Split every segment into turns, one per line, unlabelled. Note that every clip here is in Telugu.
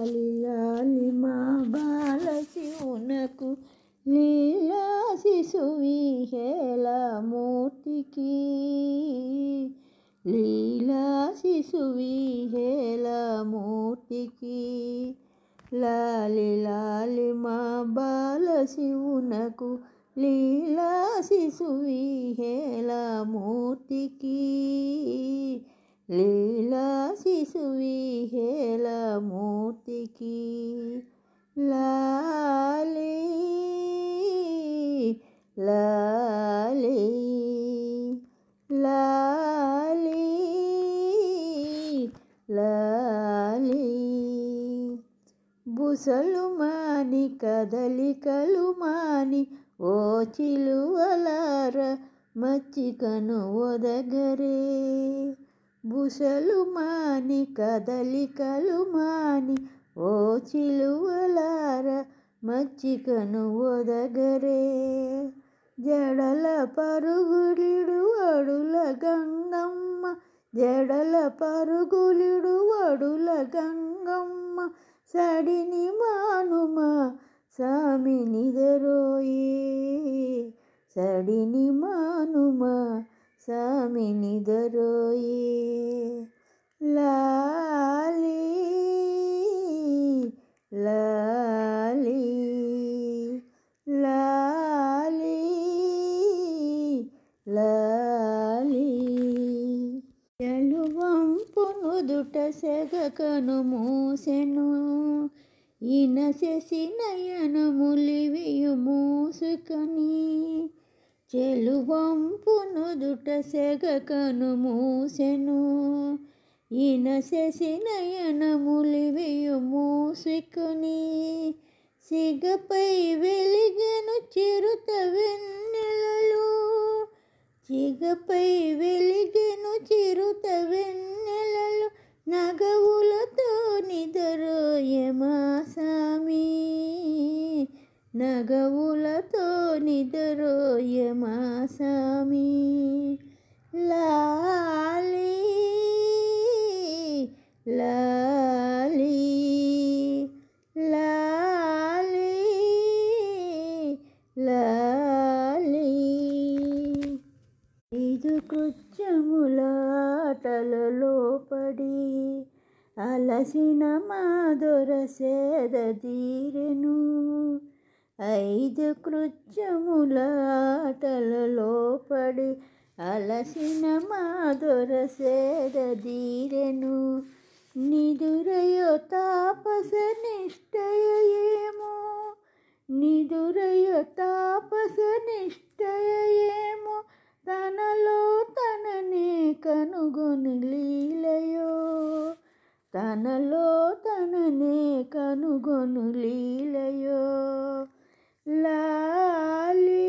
లాలి లాలి మా బాల శివునకు లీలా శిశువిహేళ మూర్తికి లీలా శిశువిహేళ మూర్తికి లాలి లాలి మా బాల శివునకు లీలా శిశువిహేళ మూర్తికి లీలా శిశువిహేళ మూర్తికి లాలి లాలి లాలి లాలి బుసలు మాని కదలికలు మాని ఓ చిలువలార మచ్చికను ఒదగరే బుసలు మాని కదలికలు మాని ఓ చిలువలార మచ్చికను ఒదగరే జడల పరుగులిడు అడుల గంగమ్మ జడల పరుగులిడు అడుల గంగమ్మ సడిని మానుమా సామి నిదరోయే సడిని మానుమా సామి నిదరోయే లాలి లాలి లాలి లాలి ఎలువంపు నుదుట సెగకను మూసెను ఇనసెసి నయనములివియు మూసుకొని చెలువంపు నుదుట సెగకను మూసెను ఇనసెసి నయనములివియు మూసుకొని సిగపై వెలిగెను చిరుత వెన్నెలలు సిగపై వెలిగెను చిరుత వెన్నెలలు నగవులతో నిదరోయమా సామి నగవులతో నిదరోయమా సామి లాలి లాలి లాలి లాలి ఐదు కృత్యములాటలలో పడి అలసిన మాదొర సేద తీరెను ఐదు కృత్యములాటలలో పడి అలసిన మాదొర సేద తీరెను నిదురయో తాపస నిష్టయేమో నిదురయో తాపస నిష్టయేమో తనలో తననే కనుగొని లీలయో తనలో తననే కనుగొను లీలయో లాలి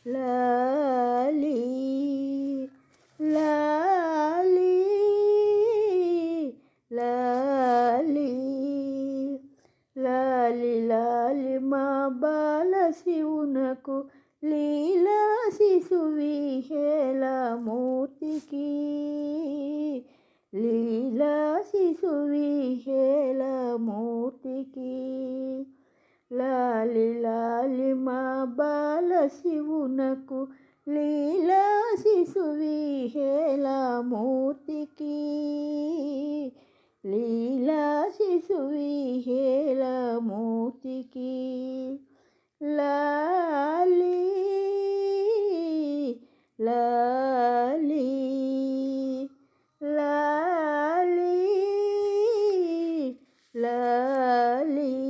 లాలి లాలి లాలి లాలి లాలి మా బాల శివునకు లీలా శిశువిహేళ మూర్తికి లీలా శిశువిహేళ మూర్తికి లాలి లాలి మా బాల శివునకు లీలా శిశువిహేళ మూర్తికి లీలా శిశువిహేళ మూర్తికి లాలి లాలి లాలి లాలి